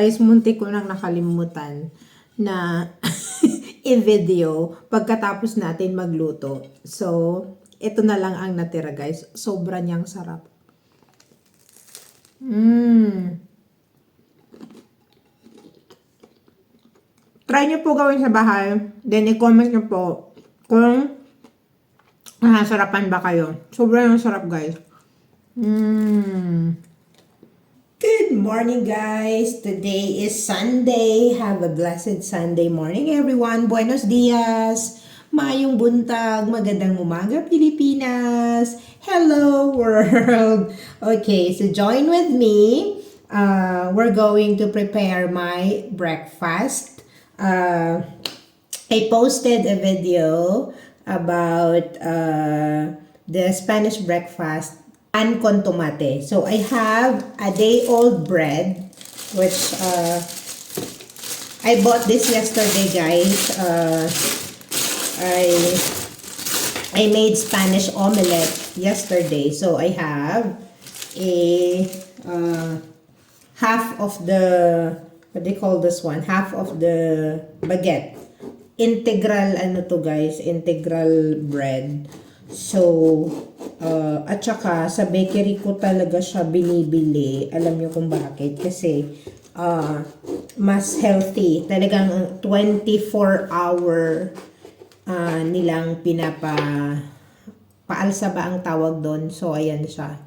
Guys, muntik ko nang nakalimutan na i-video pagkatapos natin magluto. So, ito na lang ang natira guys. Sobra niyang sarap. Try niyo po gawin sa bahay. Then, i-comment niyo po kung nasarapan ba kayo. Sobrang sarap guys. Good morning guys! Today is Sunday. Have a blessed Sunday morning everyone. Buenos dias! Mayong buntag, magandang umaga Pilipinas! Hello world! Okay, so join with me. We're going to prepare my breakfast. I posted a video about the Spanish breakfast pan con tomate. So I have a day-old bread, which I bought this yesterday, guys. I made Spanish omelette yesterday. So I have a half of the, what do you call this one? Half of the baguette. Integral, ano to guys? Integral bread. So, at saka sa bakery ko talaga siya binibili. Alam niyo kung bakit? Kasi mas healthy. Talagang 24-hour nilang paalsa ba ang tawag doon. So, ayan siya.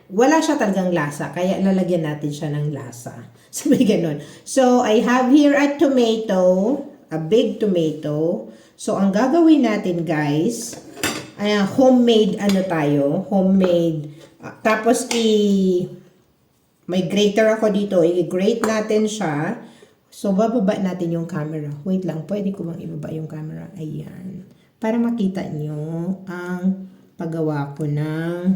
Wala siya talagang lasa. Kaya lalagyan natin siya ng lasa. So, may ganun. So, I have here a tomato. A big tomato. So, ang gagawin natin, guys, ay homemade, homemade. Tapos, may grater ako dito. I-grate natin siya. So, bababa natin yung camera. Wait lang, pwede ko bang ibaba yung camera? Ayan. Para makita nyo ang paggawa ko ng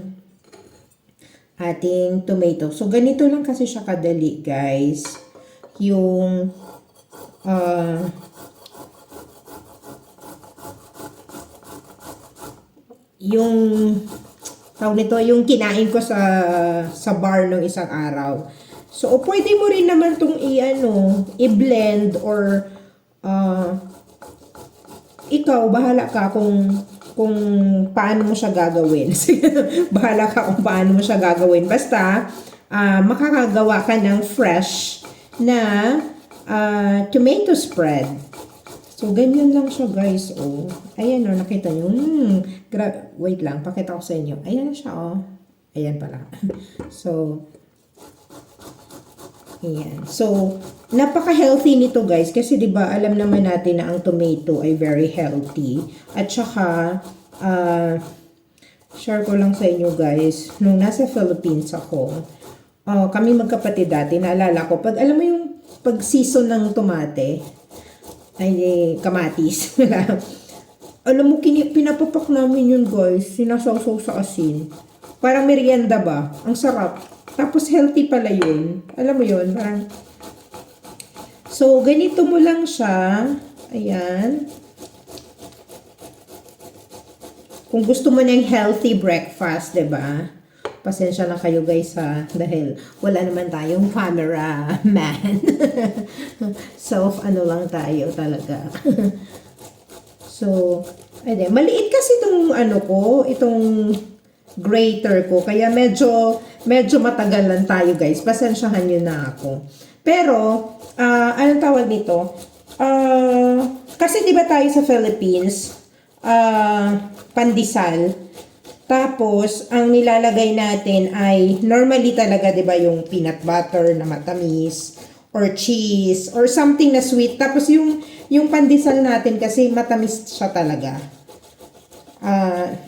ating tomato. So, ganito lang kasi siya kadali, guys. Yung, tawag nito, yung kinain ko sa bar nung isang araw. So, pwede mo rin naman itong i-blend or ikaw, bahala ka kung paano mo siya gagawin. Bahala ka kung paano mo siya gagawin. Basta, makakagawa ka ng fresh na tomato spread. So, ganyan lang siya, guys, oh. Ayan, oh, nakita nyo. Wait lang, pakita ko sa inyo. Ayan siya, oh. Ayan pala. So, ayan. So, napaka-healthy nito, guys. Kasi, di ba alam naman natin na ang tomato ay very healthy. At saka, share ko lang sa inyo, guys. Nung nasa Philippines ako, kami magkapatid dati, naalala ko, alam mo yung pag-season ng tomate, ay kamatis. Alam mo, pinapapak namin yun, guys. Sinasawsaw sa asin. Parang merienda ba? Ang sarap. Tapos healthy pala yun. Alam mo yun? Parang... So, ganito mo lang siya. Ayan. Kung gusto mo ng healthy breakfast, diba? Pasensya na kayo guys ha, dahil wala naman tayong camera man. So, ano lang tayo talaga. So, ayun, maliit kasi itong itong grater ko. Kaya medyo matagal lang tayo guys. Pasensyahan nyo na ako. Pero, anong tawag nito? Kasi diba tayo sa Philippines, pandesal. Tapos, ang nilalagay natin ay normally talaga, 'di ba, yung peanut butter na matamis or cheese or something na sweet. Tapos yung pandesal natin kasi matamis siya talaga.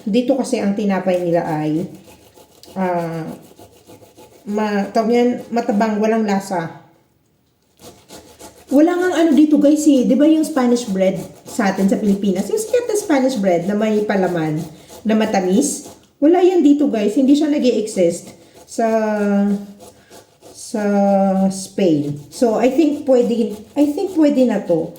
Dito kasi ang tinapay nila ay matabang, walang lasa. Wala ngang dito guys eh. 'Di ba yung Spanish bread sa atin sa Pilipinas? Yung sikat na Spanish bread na may palaman na matamis. Wala yan dito guys. Hindi siya nag-i-exist sa Spain. So, I think pwede na to.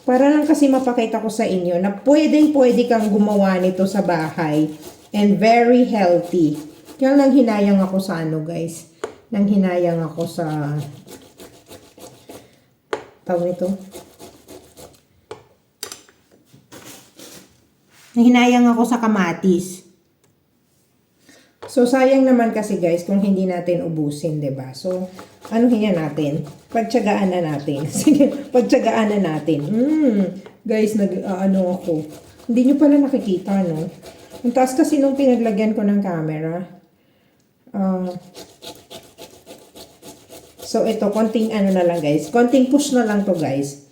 Para lang kasi mapakita ko sa inyo na pwede kang gumawa nito sa bahay. And very healthy. Kaya lang hinayang ako sa guys. nang hinayang ako sa tawag nito. Nang hinayang ako sa kamatis. So, sayang naman kasi guys kung hindi natin ubusin, 'di ba? So, anuhin yan natin. Pagtiyagaan na natin. Sige, pagtiyagaan na natin. Guys, ano ako. Hindi nyo pala nakikita, no? Ang taas kasi nung pinaglagyan ko ng camera. So, ito, konting ano na lang, guys. Konting push na lang to, guys.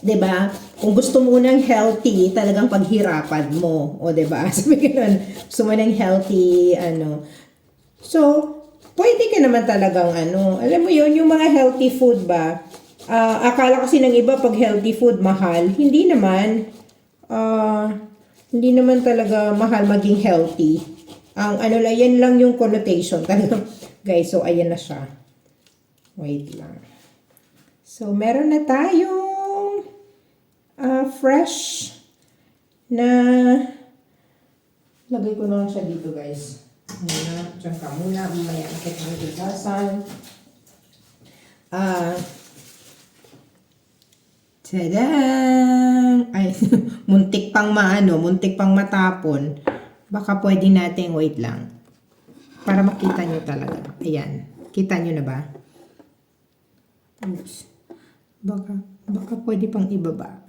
'Di ba? Kung gusto mo ng healthy, talagang paghirapan mo. O, 'di ba? Sabi ganun, gusto mo ng healthy, ano. So, pwede ka naman talagang, ano, alam mo yun, yung mga healthy food ba, akala kasi ng iba pag healthy food, mahal. Hindi naman. Hindi naman talaga mahal maging healthy. Ang ano lang, yan lang yung connotation. Talagang, guys, so, ayan na siya. Wait lang. So, meron na tayong fresh na lagay ko na lang siya dito, guys. Muna, dyan ka muna. Mamaya nakit ang bigasan. Tadang! Ay, muntik pang maano, muntik pang matapon. Baka pwede natin, wait lang. Para makita nyo talaga. Ayan. Kita nyo na ba? Oops. Baka pwede pang ibaba.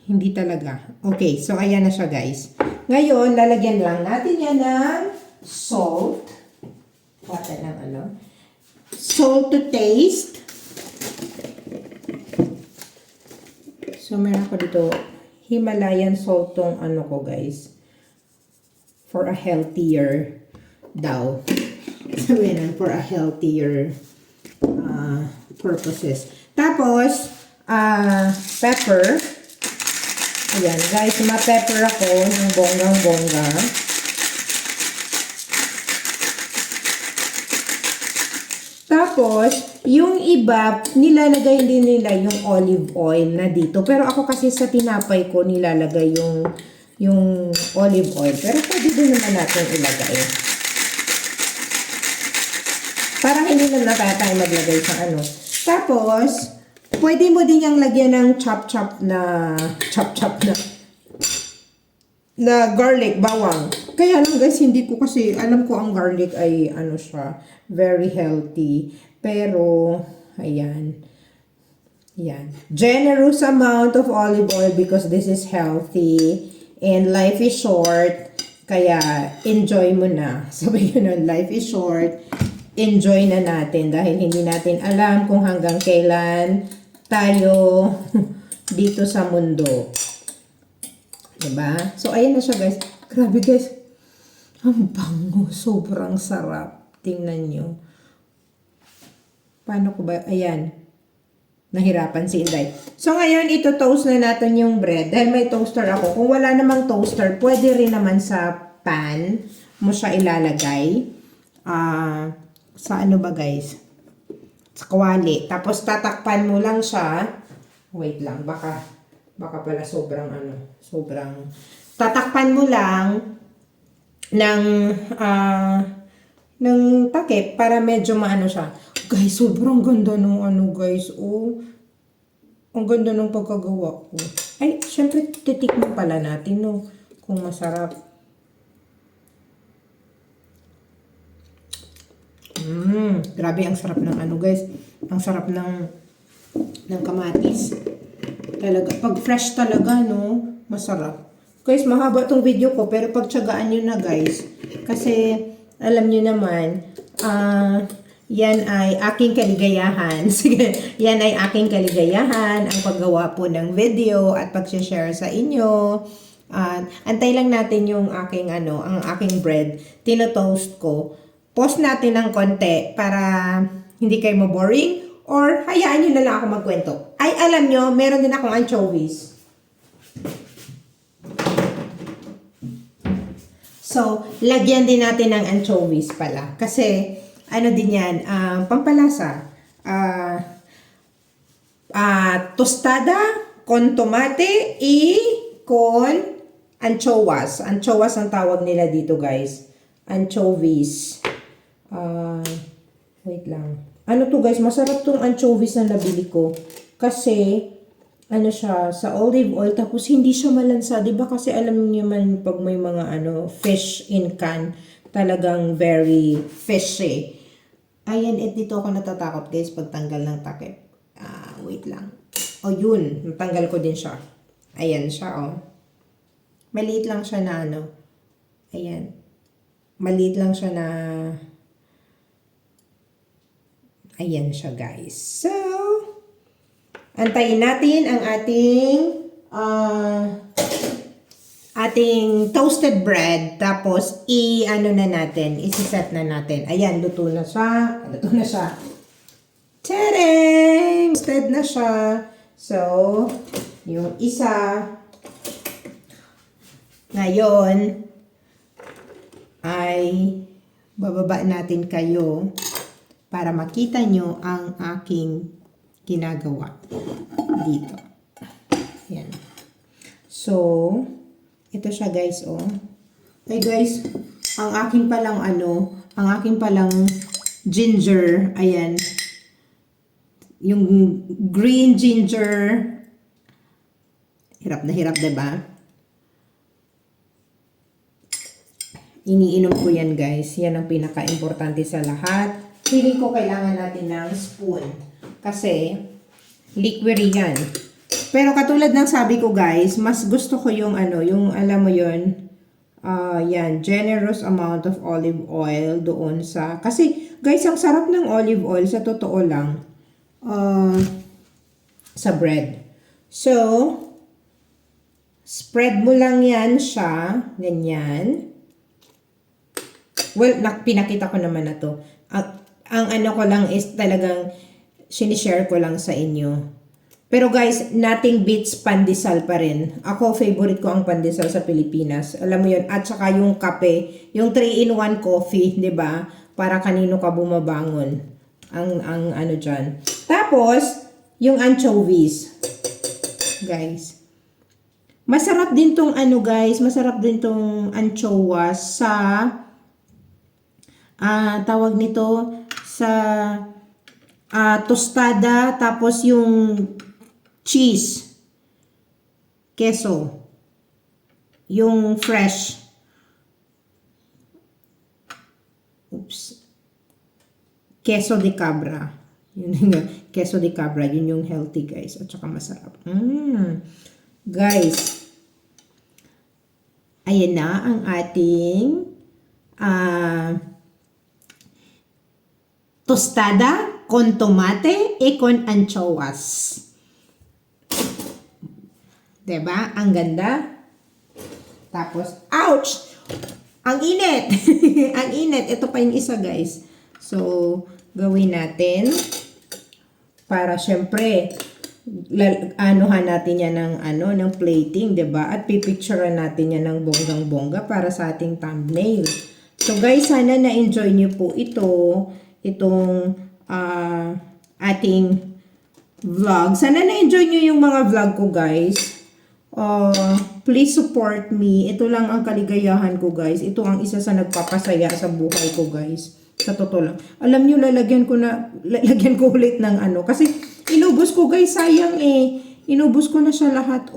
Hindi talaga. Okay, so ayan na siya, guys. Ngayon, lalagyan lang natin yan ng salt. Pata ng ano. Salt to taste. So, meron ako dito Himalayan salt tong ano ko, guys. For a healthier daw. Sabi na, for a healthier purposes. Tapos, pepper. Ayan, guys, ma-pepper ako ng bonggang-bongga. Tapos, yung iba, nilalagay din nila yung olive oil na dito. Pero ako kasi sa tinapay ko, nilalagay yung olive oil. Pero pwede din naman natin ilagay. Parang hindi naman na tayo maglagay sa ano. Tapos, pwede mo din yung lagyan ng chop-chop na garlic, bawang. Kaya lang guys, hindi ko kasi, alam ko ang garlic ay ano siya, very healthy. Pero, ayan. Yan. Generous amount of olive oil because this is healthy and life is short. Kaya, enjoy mo na. Sabi ko nun, life is short. Enjoy na natin dahil hindi natin alam kung hanggang kailan tayo dito sa mundo. Diba? So, ayan na siya, guys. Grabe, guys. Ang bango. Sobrang sarap. Tingnan nyo. Paano ko ba? Ayan. Nahirapan si Inday. So, ngayon, ito toast na natin yung bread. Dahil may toaster ako. Kung wala namang toaster, pwede rin naman sa pan mo siya ilalagay. Sa ano ba, guys? Sa kawali. Tapos, tatakpan mo lang siya. Wait lang. Baka pala sobrang tatakpan mo lang ng takip para medyo maano siya. Guys, sobrang ganda nung ano, guys. Oh, ang ganda nung pagkagawa ko. Ay, syempre, titikman pala natin, no? Kung masarap. Grabe, ang sarap ng ano, guys. Ang sarap ng kamatis. Talaga, pag fresh talaga, no? Masarap. Guys, mahaba tong video ko, pero pagtiyagaan nyo na, guys. Kasi, alam nyo naman, yan ay aking kaligayahan. Sige, yan ay aking kaligayahan, ang paggawa po ng video at pag-share sa inyo. Antay lang natin yung aking, ang aking bread. Tinotoast ko. Pause natin ng konti para hindi kayo maboring or hayaan nyo na lang ako magkwento. Ay, alam nyo, meron din akong anchovies. So, lagyan din natin ng anchovies pala. Kasi, ano din yan, pampalasa. Tostada con tomate con anchoas. Anchoas ang tawag nila dito, guys. Anchovies. Ah, wait lang. Ano to guys, masarap tong anchovies na nabili ko. Kasi, ano siya, sa olive oil, tapos hindi siya malansa. Diba kasi alam niyo man pag may mga fish in can, talagang very fishy. Ayan, dito ako natatakot guys pagtanggal ng takip. Wait lang. Yun, natanggal ko din siya. Ayan siya, Maliit lang siya na Ayan. Maliit lang siya na ayan siya guys. So, antayin natin ang ating toasted bread. Tapos, isi-set na natin. Ayan, luto na siya. Luto na siya. Tadang! Toasted na siya. So, yung isa, ngayon, ay bababa natin kayo para makita nyo ang aking ginagawa dito. Yan. So, ito siya guys, Okay guys, ang aking palang ginger, ayan. Yung green ginger, hirap na hirap, diba? Iniinom ko yan guys. Yan ang pinaka-importante sa lahat. Feeling ko kailangan natin ng spoon. Kasi, liquid yan. Pero katulad ng sabi ko guys, mas gusto ko yung yung alam mo yun, yan, generous amount of olive oil doon sa, kasi guys, ang sarap ng olive oil sa totoo lang, sa bread. So, spread mo lang yan siya, ganyan. Well, pinakita ko naman na to. Ang ko lang is talagang sinishare ko lang sa inyo. Pero guys, nothing beats pandesal pa rin. Ako, favorite ko ang pandesal sa Pilipinas. Alam mo yun. At saka yung kape, yung 3-in-1 coffee, 'di ba? Para kanino ka bumabangon. Ang dyan. Tapos, yung anchovies. Guys. Masarap din tong guys. Masarap din tong anchoas sa tawag nito sa tostada, tapos yung cheese, queso, yung fresh, queso de cabra, queso de cabra, yun yung healthy guys, at saka masarap. Guys, ayan na ang ating tostada con tomate y con anchoas. Diba? Ang ganda. Tapos, ouch! Ang init! Ang init. Ito pa yung isa, guys. So, gawin natin para syempre anuhan natin yan ng ng plating, 'di ba? At pipicturean natin yan ng bonggang-bongga para sa ating thumbnail. So, guys, sana na-enjoy niyo po itong ating vlog. Sana na-enjoy nyo yung mga vlog ko, guys. Please support me. Ito lang ang kaligayahan ko, guys. Ito ang isa sa nagpapasaya sa buhay ko, guys. Sa totoo lang. Alam nyo, lalagyan ko ulit ng kasi inubos ko, guys. Sayang Inubos ko na siya lahat,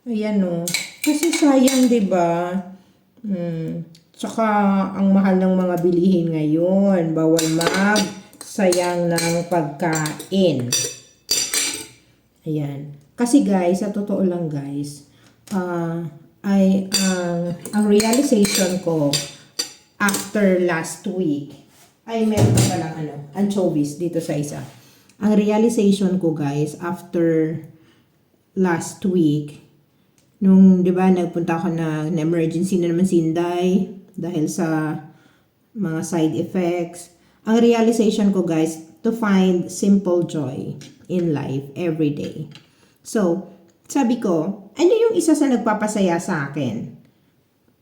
Ayan, Kasi sayang, 'di ba? Tsaka, ang mahal ng mga bilihin ngayon. Bawal sayang ng pagkain. Ayan. Kasi guys, sa totoo lang guys, ang realization ko after last week, meron pa palang anchovies dito sa isa. Ang realization ko guys, after last week, nung, di ba, nagpunta ako na emergency na naman si Inday, dahil sa mga side effects. Ang realization ko guys, to find simple joy in life every day. So, sabi ko, ano yung isa sa nagpapasaya sa akin?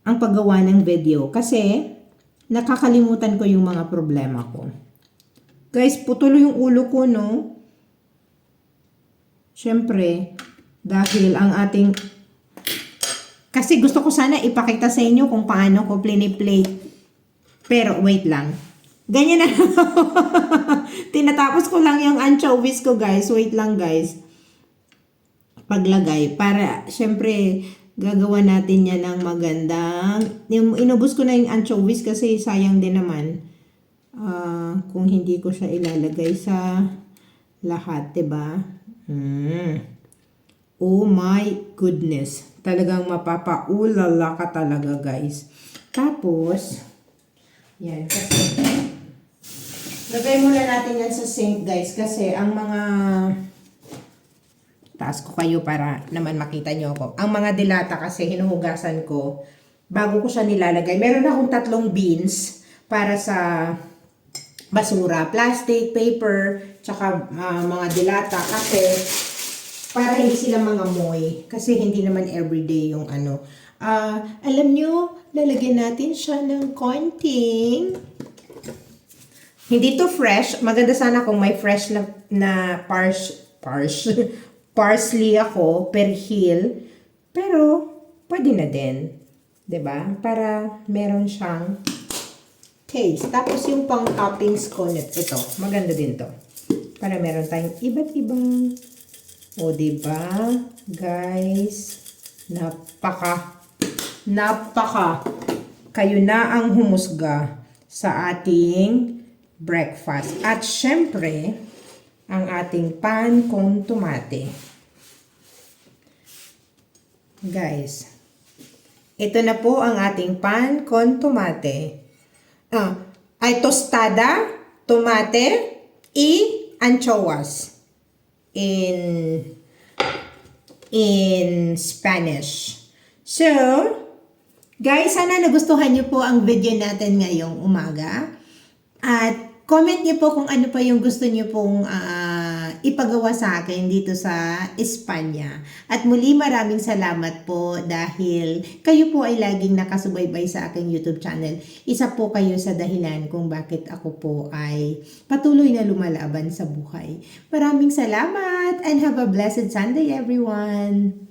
Ang paggawa ng video. Kasi, nakakalimutan ko yung mga problema ko. Guys, putulo yung ulo ko, no? Siyempre, dahil ang ating kasi gusto ko sana ipakita sa inyo kung paano ko play. Pero wait lang. Ganyan na. Tinatapos ko lang yung anchovies ko, guys. Wait lang, guys. Paglagay. Para, syempre, gagawa natin yan ng magandang. Inubos ko na yung anchovies kasi sayang din naman. Kung hindi ko siya ilalagay sa lahat, diba? Oh my goodness. Talagang mapapaulala ka talaga, guys. Tapos, yan, kasi lagay muna natin yan sa sink, guys, kasi ang mga taas ko kayo para naman makita nyo ako. Ang mga dilata kasi hinuhugasan ko bago ko siya nilalagay. Meron akong 3 bins para sa basura, plastic, paper, tsaka mga dilata kasi para hindi sila mga moy. Kasi hindi naman everyday yung ano. Alam nyo, lalagyan natin siya ng konting. Hindi to fresh. Maganda sana kung may fresh na parsley ako, perhil. Pero, pwede na din. 'Di ba? Para meron siyang taste. Tapos yung pang toppings ko ito, maganda din to. Para meron tayong iba't ibang, o 'di ba? Guys, napaka kayo na ang humusga sa ating breakfast. At syempre, ang ating pan con tomate. Guys, ito na po ang ating pan con tomate. Ay tostada, tomate, anchoas in Spanish. So, guys, sana nagustuhan niyo po ang video natin ngayong umaga. At comment niyo po kung ano pa yung gusto niyo pong ipagawa sa akin dito sa Espanya. At muli maraming salamat po dahil kayo po ay laging nakasubaybay sa aking YouTube channel. Isa po kayo sa dahilan kung bakit ako po ay patuloy na lumalaban sa buhay. Maraming salamat and have a blessed Sunday everyone!